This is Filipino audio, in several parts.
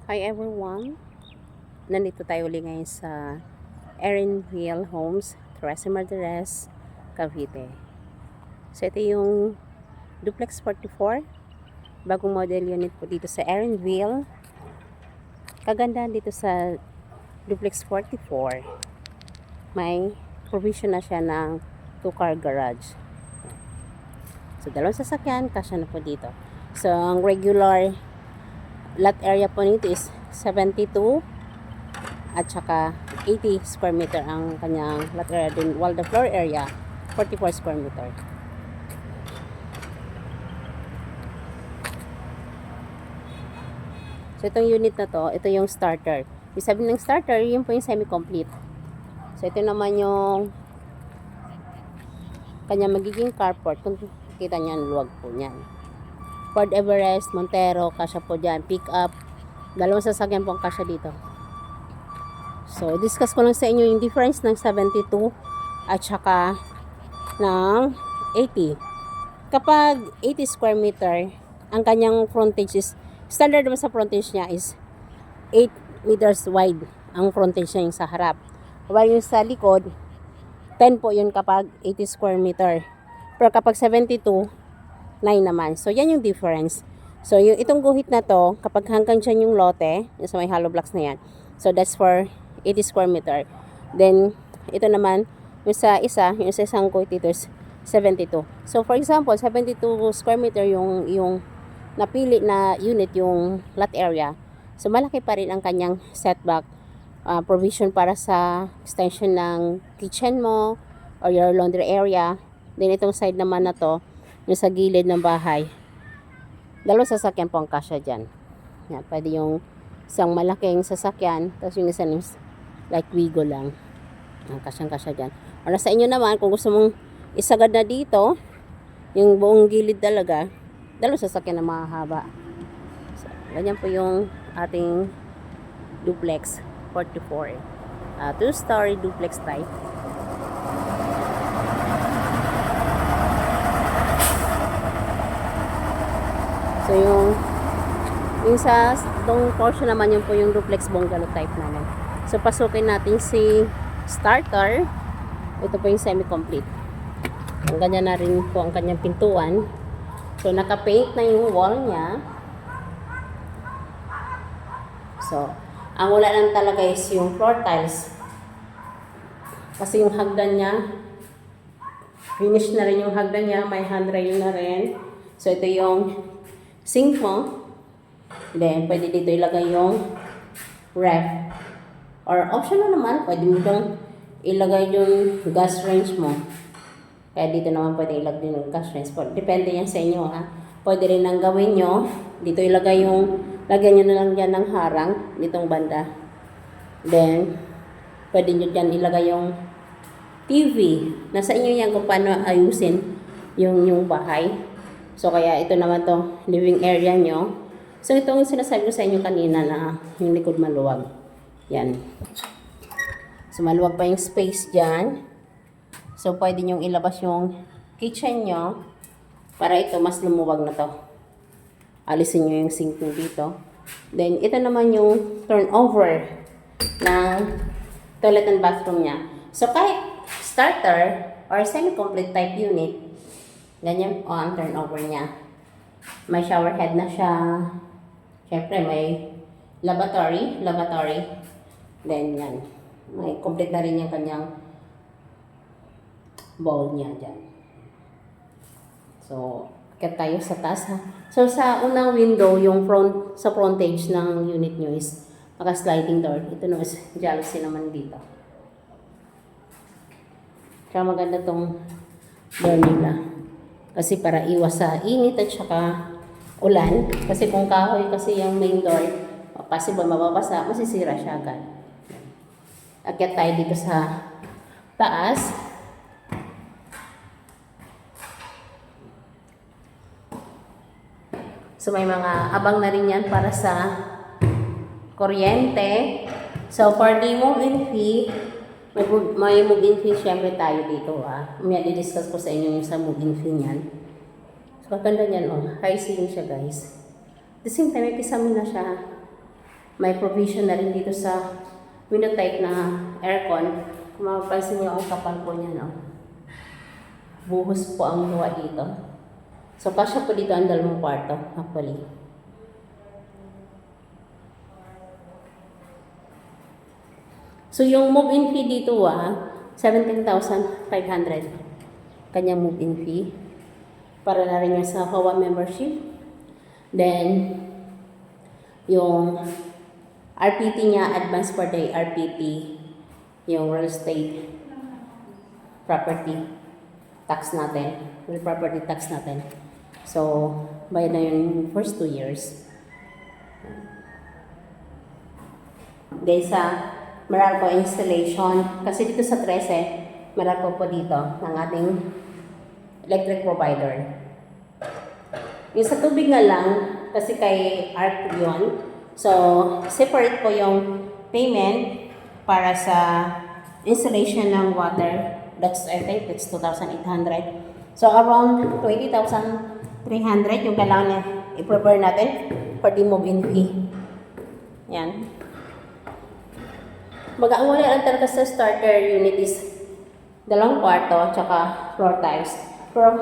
Hi everyone! Nandito tayo ulit ngayon sa Erenville Homes, Tres Martires, Cavite. So ito yung Duplex 44, bagong model unit po dito sa Erenville. Kagandahan dito sa Duplex 44, may provision na siya ng 2-car garage. So dalawang sasakyan, kasya na po dito. So ang regular lot area po nito is 72 at saka 80 square meter ang kanyang lot area din, while the floor area 44 square meter. So itong unit na to, ito yung starter. Ibig sabihin ng starter, yun po yung semi-complete. So ito naman yung kanyang magiging carport. Kung kita nyo, luwag po niyan. Ford Everest, Montero, kasya po dyan. Pick up, dalawang sasakyan po ang kasya dito. So, discuss ko lang sa inyo yung difference ng 72 at saka ng 80. Kapag 80 square meter, ang kanyang frontage is, standard naman sa frontage niya is 8 meters wide ang frontage niya yung sa harap. While yung sa likod, 10 po yun kapag 80 square meter. Pero kapag 72, 9 naman. So, yan yung difference. So, yung itong guhit na to, kapag hanggang dyan yung lote, yung sa may hollow blocks na yan. So, that's for 80 square meter. Then, ito naman, yung sa isang guhit dito is 72. So, for example, 72 square meter yung napili na unit, yung lot area. So, malaki pa rin ang kanyang setback provision para sa extension ng kitchen mo or your laundry area. Then, itong side naman na to, yung sa gilid ng bahay, dalawang sasakyan po ang kasya dyan. Yan, pwede yung isang malaking sasakyan, tapos yung isa like Wigo lang. Ang kasyang-kasya dyan. O sa inyo naman, kung gusto mong isagad na dito, yung buong gilid talaga, dalawang sasakyan na mahaba. So, ganyan po yung ating duplex 44. 2-story duplex type. So, yung sa itong portion naman, yun po yung duplex bungalow type namin. So, pasukin natin si starter. Ito po yung semi-complete. Ang ganyan na rin po ang kanyang pintuan. So, naka-paint na yung wall niya. So, ang wala lang talaga is yung floor tiles. Kasi yung hagdan niya, finish na rin yung hagdan niya. May handrail na rin. So, ito yung sink mo. Then, pwede dito ilagay yung ref. Or optional naman, pwede mo itong ilagay yung gas range mo. Kaya dito naman pwede ilagay yung gas range. Depende yan sa inyo, ha. Pwede rin ang gawin nyo. Dito ilagay yung, lagyan nyo na lang dyan ng harang, ditong banda. Then, pwede nyo dyan ilagay yung TV. Nasa inyo yan kung paano ayusin yung bahay. So, kaya ito naman to living area nyo. So, ito yung sinasabi ko sa inyo kanina na yung likod maluwag. Yan. So, maluwag pa yung space dyan. So, pwede nyong ilabas yung kitchen nyo para ito mas lumuwag na to. Alisin nyo yung sink nyo dito. Then, ito naman yung turnover ng toilet and bathroom niya. So, kahit starter or semi-complete type unit, ganyan o ang turnover niya. May shower head na siya. Siyempre, may lavatory. Then, yan. May complete na rin yung kanyang bowl niya dyan. So, akit tayo sa taas, ha. So, sa unang window, yung sa frontage ng unit nyo is naka-sliding door. Ito no is jealousy naman dito. Kaya maganda tong door nila. Kasi para iwas sa init at saka ulan. Kasi kung kahoy kasi yung main door, possible mababasa, masisira siya agad. Akyat tayo dito sa taas. So may mga abang na rin yan para sa kuryente. So for the move-in fee, may move-in fee syempre tayo dito, ha. May di-discuss ko sa inyo yung sa move-in fee niyan. So, ganda niyan, oh. High ceiling siya, guys. At the same time, may kisame na siya. May provision na rin dito sa window type na aircon. Kung mapapansin nyo, ang kapal po niya, no? Buhos po ang luwa dito. So, kasya po dito ang dalawang kwarto, actually. So, yung move-in fee dito, 17,500. Kanyang move-in fee. Para na rin yung sa HOA membership. Then, yung RPT niya, advance per day RPT, yung real estate property tax natin, real property tax natin. So, bayad na yung first 2 years. Then sa Meralco installation, kasi dito sa 13, Meralco po dito, ng ating electric provider. Yung sa tubig nga lang, kasi kay ARC yun, so, separate po yung payment para sa installation ng water. That's, I think, that's 2,800. So, around 20,300 yung kailangan na i-prepare natin for the move-in fee. Yan. Ang wala lang talaga sa starter unit is 2 kwarto, tsaka floor tiles. Pero,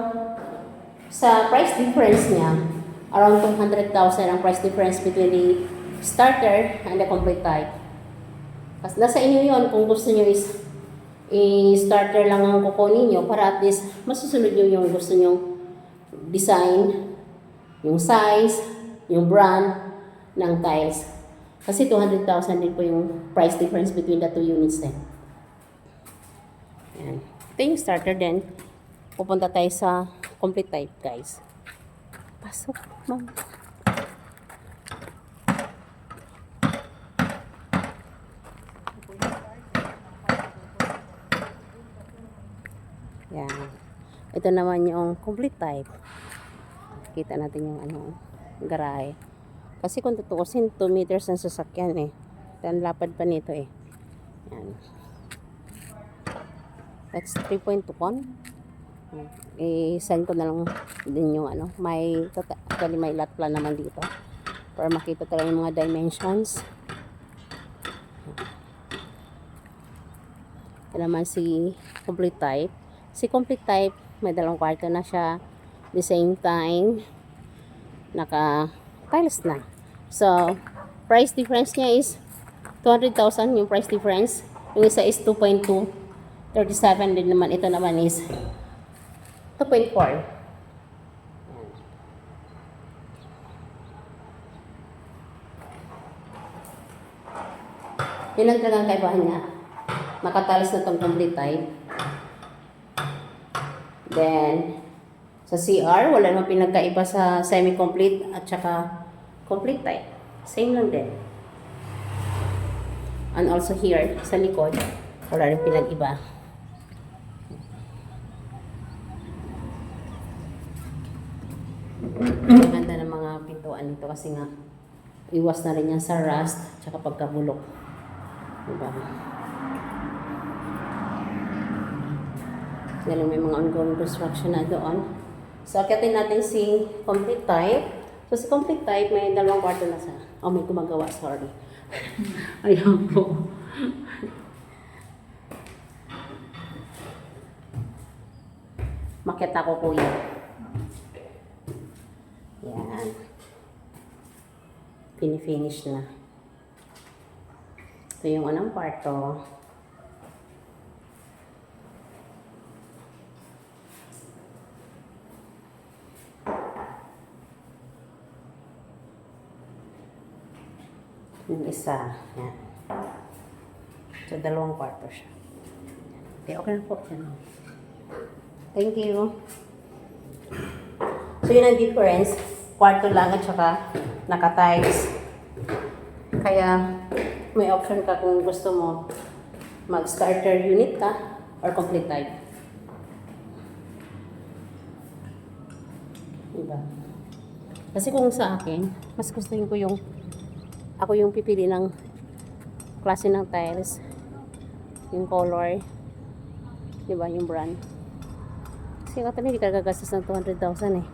sa price difference niya, around 200,000 ang price difference between the starter and the complete type. Kasi nasa inyo yun kung gusto nyo is i-starter lang ang kukunin nyo para at least masusunod nyo yung gusto nyo design, yung size, yung brand ng tiles. Kasi 200,000 din po yung price difference between the 2 units din. Yan. Ito yung starter din. Pupunta tayo sa complete type, guys. Pasok, ma'am. Yan. Ito naman yung complete type. Kita natin yung garahe. Kasi kung tutuusin, 2 meters ang sasakyan eh. Then lapad pa nito eh. Yan. That's 3.1. I-send ko na lang din yung may lot plan naman dito para makita talaga yung mga dimensions. Ito naman si complete type. Si complete type may 2 kwarto na siya, the same time naka tiles na. So price difference niya is 200,000 yung price difference. Yung isa is 2.237 din naman. Ito naman is 2.4. Yun lang talagang kaibahan niya. Nakatalis na itong complete type. Then, sa CR, wala namang pinagkaiba sa semi-complete at saka complete type. Same lang din. And also here, sa likod, wala rin pinag-iba. Maganda ng mga pintuan nito kasi nga iwas na rin yan sa rust tsaka pagkabulok. Diba? Dahil may mga ongoing construction na doon. So, akitin natin si complete type. So, si complete type may 2 kwarto na sa... Oh, may gumagawa. Sorry. Ayan po. Makita ko kuya. Yan. Finish na. Ito yung kwarto. Yung isa. Yan. So, 2 kwarto siya. Okay, okay na po. Thank you. So, yun ang difference. Kwarto lang at saka naka-tiles. Kaya, may option ka kung gusto mo mag-starter unit ka or complete type. Diba? Kasi kung sa akin, mas gustuhin ko yung ako yung pipili ng klase ng tiles, yung color, diba, yung brand. Kasi katulad hindi ka gagastos ng 200,000 eh.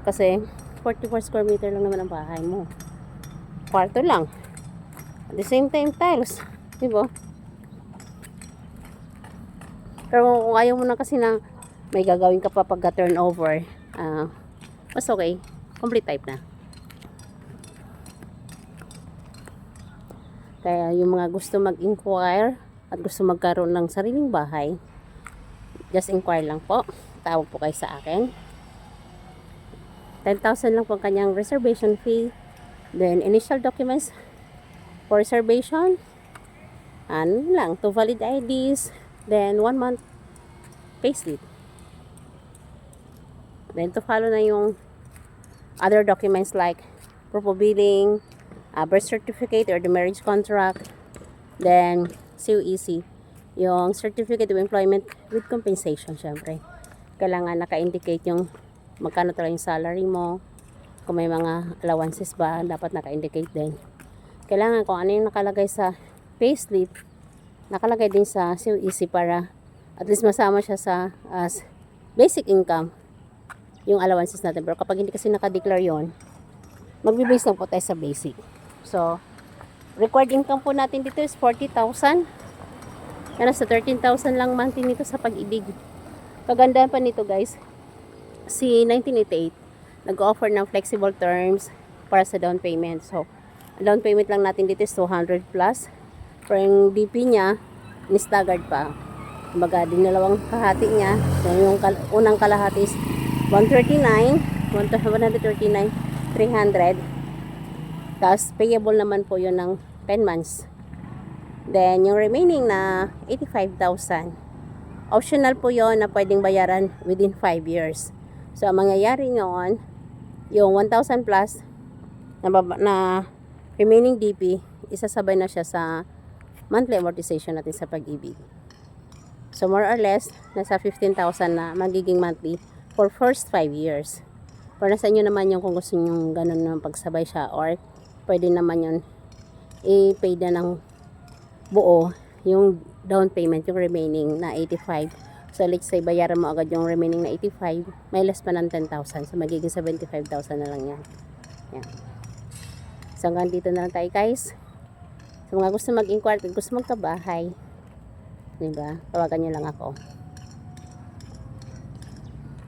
Kasi 44 square meter lang naman ang bahay mo. Kwarto lang. At the same time, tiles. Diba? Pero kung ayaw mo na kasi na may gagawin ka pa pagka turnover, mas okay. Complete type na. Kaya yung mga gusto mag-inquire at gusto magkaroon ng sariling bahay, just inquire lang po. Tawag po kayo sa akin. 10,000 lang po kanyang reservation fee. Then, initial documents for reservation. Ano lang, 2 valid IDs. Then, 1 month payslip. Then, to follow na yung other documents like proof of billing, birth certificate or the marriage contract. Then, CUEC. Yung certificate of employment with compensation, syempre. Kailangan naka-indicate yung magkano talaga yung salary mo. Kung may mga allowances ba, dapat naka-indicate din. Kailangan kung ano yung nakalagay sa payslip, nakalagay din sa CUEC para at least masama siya sa basic income, yung allowances natin. Pero kapag hindi kasi nakadeclare yon, magbe-base lang po tayo sa basic. So, required income po natin dito is 40,000. Yan, sa 13,000 lang monthly nito sa Pag-ibig. Kagandahan pa nito guys, si 1988 nag-offer ng flexible terms para sa down payment. So, down payment lang natin dito is 200 plus. Pero yung DP niya, ni-staggered pa. Kumbaga, dinalawang kahati niya. So, yung unang kalahati is 139, 300. Tapos, payable naman po yun ng 10 months. Then, yung remaining na 85,000. Optional po yon na pwedeng bayaran within 5 years. So, ang mangyayari noon, yung 1,000 plus na remaining DP, isasabay na siya sa monthly amortization natin sa Pag-ibig. So, more or less, nasa 15,000 na magiging monthly for first 5 years. Pero nasa inyo naman yung kung gusto nyo ganun na pagsabay siya or pwede naman yun i-pay na ng buo yung down payment, yung remaining na 85. So, let's say, bayaran mo agad yung remaining na 85, may less pa ng 10,000. So, magiging 75,000 na lang yan. Yan. So, hanggang dito na lang tayo, guys. Sa mga gusto mag-inquire at gusto magkabahay, diba? Tawagan nyo lang ako.